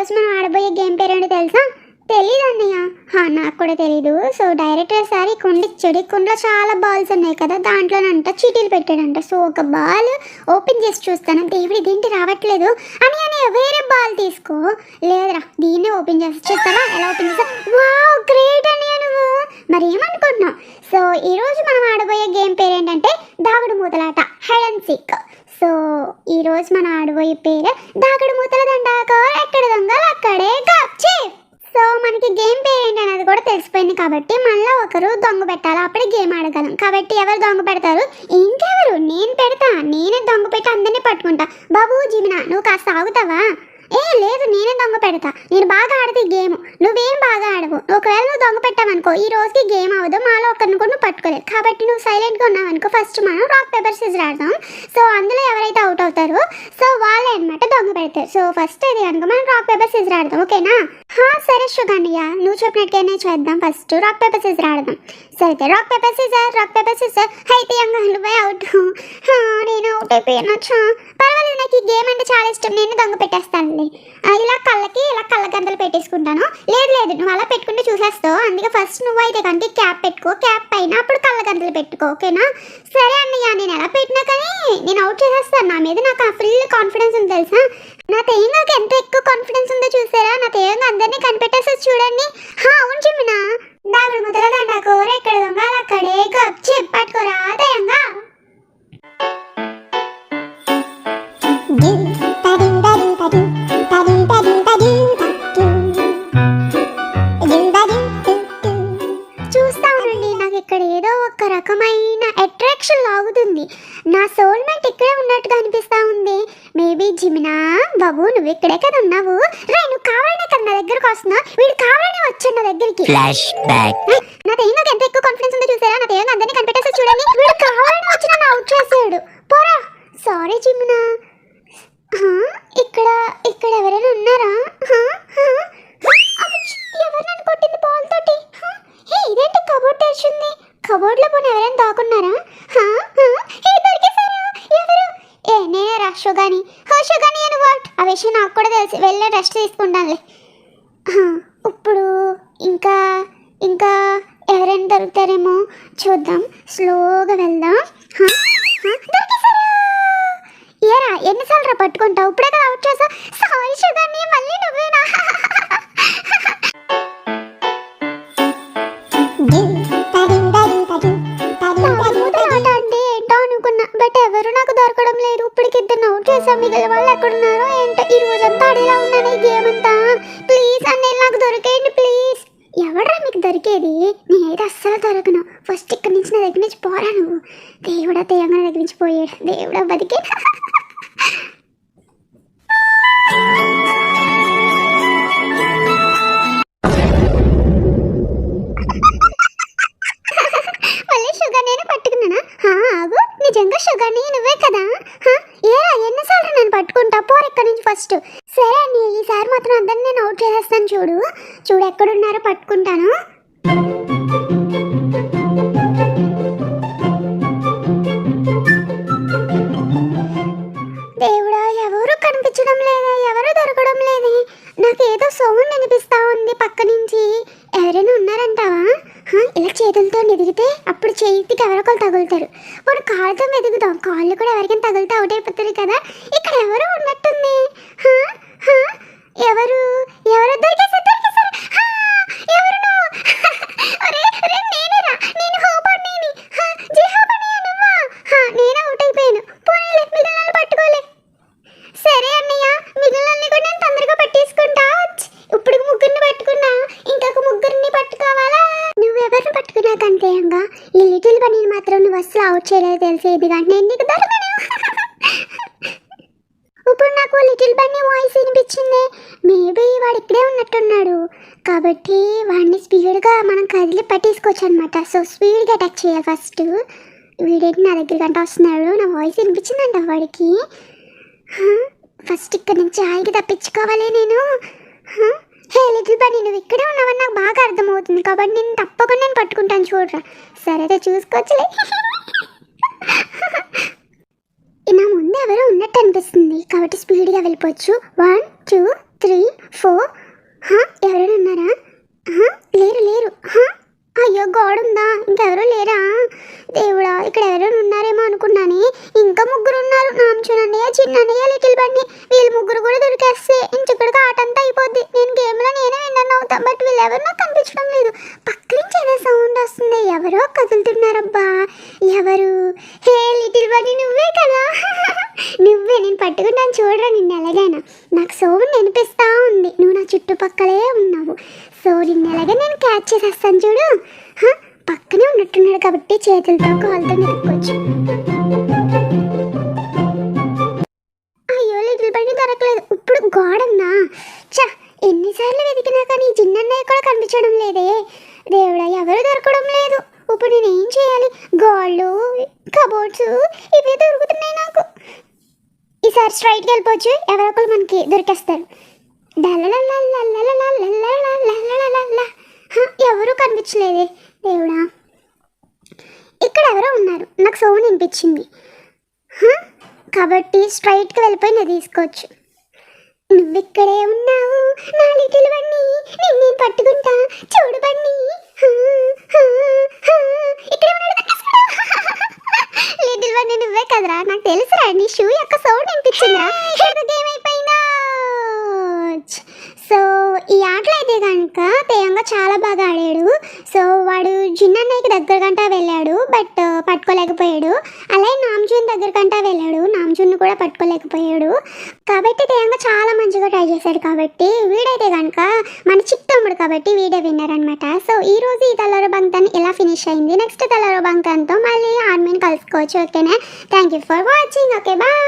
ఈరోజు మనం ఆడబోయే గేమ్ పేరేంటో తెలుసా? తెలీదు అన్నయ్య. నాకు కూడా తెలీదు. సో డైరెక్టర్ సార్ ఈ కుండ ఇచ్చాడు. ఈ కుండలో చాలా బాల్స్ ఉన్నాయి కదా, దాంట్లోనంట చీటీలు పెట్టాడంట. సో ఒక బాల్ ఓపెన్ చేసి చూస్తాను, దేవుడు ఇదేంటి రావట్లేదు అని వేరే బాల్ తీసుకో. లేదురా, దీన్నే ఓపెన్ చేసి చూస్తారా? ఎలా ఓపెన్ చేస్తా? వావ్, గ్రేట్ అన్నయ్య నువ్వు. మరి ఏమనుకుంటున్నావు? సో ఈరోజు మనం ఆడబోయే game పేరేంటంటే Dagudu మూతలాట, hide and seek. So ఈరోజు మనం ఆడబోయే పేరు దాగుడు మూతల దండాకో, ఎక్కడ దొంగలు అక్కడే కప్చి. సో మనకి గేమ్ పేరు ఏంటనేది కూడా తెలిసిపోయింది కాబట్టి మళ్ళీ ఒకరు దొంగ పెట్టాలి, అప్పుడే గేమ్ ఆడగలం. కాబట్టి ఎవరు దొంగ పెడతారు? ఇంకెవరు? నేను పెడతా. నేనే దొంగ పెట్టి అందరినీ పట్టుకుంటా. బాబు జిమినా, నువ్వు కాస్త ఆగుతావా? లేదు, నేనే దొంగ పెడతా. నేను బాగా ఆడితే గేమ్, నువ్వేం బాగా ఆడవు. ఒకవేళ నువ్వు దొంగ పెట్టావనుకో ఈ రోజుకి గేమ్ అవ్వదు, మాలో ఒకరిని కూడా నువ్వు పట్టుకోలేదు. కాబట్టి నువ్వు సైలెంట్గా ఉన్నావనుకో ఫస్ట్ మనం రాక్ పేపర్ సీజర్ ఆడదాం. సో అందులో ఎవరైతే అవుట్ అవుతారో సో వాళ్ళే అనమాట దొంగ పెడతారు. సో ఫస్ట్ అది కనుక మనం రాక్ పేపర్ సీజర్ ఆడదాం, ఓకేనా? సరే షుగన్నయ్య, నువ్వు చెప్పినట్టుగానే చేద్దాం. ఫస్ట్ రాక్ పేపర్ సీజర్ ఆడదాం. సరే rock paper scissor, rock paper scissor. అయితే నువ్వే అవుట్. నేను అవుట్ అయిపోయాను. పర్వాలేదు, నాకు ఈ గేమ్ అంటే చాలా ఇష్టం. నేను దొంగ పెట్టేస్తాను. ఇలా కళ్ళ గంతలు పెట్టేసుకుంటాను. లేదు నువ్వు అలా పెట్టుకుంటే చూసేస్తావు. అందుకే ఫస్ట్ నువ్వు అయితే కంటే క్యాప్ పెట్టుకో, క్యాప్ పైన అప్పుడు కళ్ళ గంతలు పెట్టుకో, ఓకేనా? సరే అన్నయ్య, నేను ఎలా పెట్టినా కానీ నేను అవుట్ చేసేస్తాను. నా మీద నాకు ఫుల్ కాన్ఫిడెన్స్ ఉంది తెలుసా. నా తేంగాకి ఎంత ఎక్కువ కాన్ఫిడెన్స్ ఉందో చూసారా? నా తేంగా అందరినీ కనిపెట్టేసి చూడండి. అవును జిమినా, దాగుడు ముద్దల దండాకో, ఎక్కడ దొంగలు అక్కడే కప్చి పట్టుకోరా తేంగా. చూస్తా ఉండండి, నాకు ఇక్కడ ఏదో ఒక రకమైన అట్రాక్షన్ లాగుతుంది. నా సోల్మేట్ ఇక్కడే ఉన్నట్టుగా అనిపిస్తా ఉంది. మేబీ జిమినా బాబు, నువ్వు ఇక్కడే కదా ఉన్నావు. నువ్వు కావాలనే కదా నా దగ్గరకు వస్తున్నా. వీడు కావాలనే వచ్చాడు నా దగ్గరికి. నా తేంగా ఎంత ఎక్కువ కాన్ఫిడెన్స్ ఉందో చూసారా? నా తేంగా అందరినీ కనిపెట్టేసి చూడండి. వీడు కావాలనే వచ్చి నన్ను అవుట్ చేసాడు. పోరా. సారీ జిమినా. ఇక్కడ ఎవరైనా ఉన్నారా? ఎవరు నన్ను కొట్టింది బాల్ తోటి? ఇదేంటి కబోర్డ్ తెరిచింది? కబోర్డ్ లో పోనీ ఎవరైనా దాక్కున్నారా? దొరికేసారా? ఎవరు? నేనే షుగాని. షుగాని అని వాట్? ఆ విషయం నాకు కూడా తెలిసి వెళ్ళి రెస్ట్ తీసుకుంటానులే. ఇప్పుడు ఇంకా ఎవరైనా దొరుకుతారేమో చూద్దాం. స్లోగా వెళ్దాం. ఏరా, ఎన్నిసార్లు రా పట్టుకుంటావు? ఇప్పుడే కదా అవుట్ చేసా. సారీ షుగాని, మళ్ళీ నువ్వేనా? ఆట అంటే ఏంటో అనుకున్నా, బట్ ఎవరు నాకు దొరకడం లేదు. ఇప్పటికి ఇద్దరు అవుట్ చేసాం. మిగిలిన వాళ్ళు ఎక్కడున్నారో ఏంటో. ఈ రోజంతా అడిలా ఉన్నాను ఈ గేమ్ అంతా. ప్లీజ్ అన్నయ్య, నాకు దొరికేయండి ప్లీజ్. ఎవడరా మీకు దొరికేది? నేనైతే అస్సలు దొరకను. ఫస్ట్ ఇక్కడి నుంచి నా దగ్గర నుంచి పోరా నువ్వు. దేవుడా, తెలంగాణ దగ్గర నుంచి పోయాడు. దేవుడా బతికే. మళ్ళీ షుగర్ నేను పట్టుకున్నానా? ఆగు, నిజంగా షుగర్ నువ్వే కదా? ఏరా, ఎన్నిసార్లు నేను పట్టుకుంటా? పోరు ఇక్కడి నుంచి ఫస్ట్. సరే అండి, ఈసారి మాత్రం అందరిని నేను అవుట్ చేసేస్తాను. చూడు ఎక్కడున్నారో పట్టుకుంటాను. దేవుడా, ఎవరు కనిపించడం లేదా, ఎవరు దొరకడం లేదే. నాకు ఏదో సౌండ్ అనిపిస్తా ఉంది పక్క నుంచి. ఎవరైనా ఉన్నారంటావా? ఇలా చేతులతో ఎదిగితే అప్పుడు చేతికి ఎవరొకరు తగులుతారు. వాడు కాళ్ళతో ఎదుగుదాం, కాళ్ళు కూడా ఎవరికైనా తగిలితే అవుట్ అయిపోతుంది కదా. ఇక్కడ ఎవరు ఉన్నట్టుంది. ఎవరు దొరికేసారు. ఎవరు నువ్వు? నేనేరా, నేను హోపన్నీని. నేను అవుట్ అయిపోయాను. పోనీలే, మిగిలిన పట్టుకోలే. సరే అన్నయ్య, మిగిలిన కూడా నేను తొందరగా పట్టేసుకుంటా. ఇప్పుడు ముగ్గురిని పట్టుకున్నా, ఇంకొక ముగ్గురిని పట్టుకోవాలా? నువ్వెవరిని పట్టుకున్నా కంతేయంగా ఈ లిటిల్ బన్నీని మాత్రం నువ్వు అసలు అవుట్ చేయలేదు తెలిసేది. కానీ నేను నీకు దొరకను. ఇప్పుడు నాకు లిటిల్ బన్నీ వాయిస్ వినిపించింది. మేబీ వాడు ఇక్కడే ఉన్నట్టున్నాడు కాబట్టి వాడిని స్పీడ్గా మనం కదిలి పట్టేసుకోవచ్చు అనమాట. సో స్పీడ్గా అటాక్ చేయాలి ఫస్ట్. వీడేంటి నా దగ్గర గంట వస్తున్నాడు, నా వాయిస్ వినిపించిందంట వాడికి. ఫస్ట్ ఇక్కడ నుంచి హాయిగా తప్పించుకోవాలి నేను. లిటిల్ బన్నీ, నువ్వు ఇక్కడే ఉన్నావని నాకు బాగా అర్థమవుతుంది కాబట్టి నేను తప్పకుండా పట్టుకుంటాను. చూడరా. సరే చూసుకోవచ్చులే. నా ముందు ఎవరో ఉన్నట్టు అనిపిస్తుంది కాబట్టి స్పీడ్గా వెళ్ళిపోవచ్చు. 1 2 3 4 ఎవరైనా ఉన్నారా? లేరు లేరు. అయ్యో గోడ ఉందా? ఇంకెవరూ లేరా? దేవుడా, ఇక్కడ ఎవరైనా ఉన్నారేమో అనుకున్నానే. ఇంకా ముగ్గురు ఉన్నారు. నాంచునన్నయ్య, చిన్నన్నయ్య, లిటిల్ బన్నీ. వీళ్ళు ముగ్గురు కూడా దొరికేస్తే ఇంకొకటికి ఆట అంతా అయిపోద్ది. నేను గేమ్లో నేనే విన్నర్ అవుతా. బట్ వీళ్ళెవరు నాకు కనిపించడం లేదు. పక్క నుంచి ఏదో సౌండ్ వస్తుంది. ఎవరో కదులుతున్నారబ్బా. ఎవరు? హే లిటిల్ బన్నీ, నువ్వే కదా? నువ్వే. నేను పట్టుకుంటాను, చూడరా నిన్ను ఎలాగైనా. నాకు సౌండ్ వినిపిస్తూ ఉంది. నువ్వు నా చుట్టుపక్కలే ఉన్నావు. సో నిన్ను ఎలాగైనా నేను క్యాచ్ చేసేస్తాను చూడు. పక్కనే ఉన్నట్టున్నాడు కాబట్టి చేతులతో కాలుతో నిలుపుకోవచ్చు. అయ్యో లిటిల్ బన్నీ దొరకలేదు. ఇప్పుడు గోడన్నా? చా, ఎన్నిసార్లు వెతికినా కానీ చిన్నన్నయ్య కూడా కనిపించడం లేదే. దేవుడా, ఎవరు దొరకడం లేదు. ఇప్పుడు నేను ఏం చేయాలి? గోళ్ళు, కబోర్డ్స్ ఇవే దొరుకుతున్నాయి నాకు. ఈసారి స్ట్రైట్కి వెళ్ళిపోవచ్చు. ఎవరొకరు మనకి దొరికేస్తారు. ఎవరు కనిపించలేదే. దేవుడా, ఇక్కడ ఎవరో ఉన్నారు. నాకు సౌండ్ వినిపించింది కాబట్టి స్ట్రైట్కి వెళ్ళిపోయి నేను తీసుకోవచ్చు. నువ్విక్కడే ఉన్నావు నా లిటిల్ బన్నీ, నిన్ను పట్టుకుంటా చూడు బన్నీ. ఇక్కడ లిటిల్ బన్నీ నువ్వే కదరా? నాకు తెలుసురా, నీ షూ యొక్క సౌండ్ వినిపించిందిరా. గేమ్ అయిపోయిందా? సో ఈ ఆటలో అయితే కనుక తేయంగా చాలా బాగా ఆడాడు. సో వాడు జిన్నన్నయ్యకి దగ్గరకంటా వెళ్ళాడు, బట్ పట్టుకోలేకపోయాడు. అలాగే నామ్జూన్ దగ్గరకంటా వెళ్ళాడు, నామ్జూన్ కూడా పట్టుకోలేకపోయాడు. కాబట్టి తేయంగా చాలా మంచిగా ట్రై చేశాడు. కాబట్టి వీడైతే కనుక మన చిట్టమ్ముడు కాబట్టి వీడే విన్నర్ అనమాట. సో ఈ రోజు ఈ తలరో బంక్తన్ ఇలా ఫినిష్ అయింది. నెక్స్ట్ తలరో బంక్తన్తో మళ్ళీ ఆర్మీని కలుసుకోవచ్చు. ఓకేనా? Thank you for watching. Okay, bye.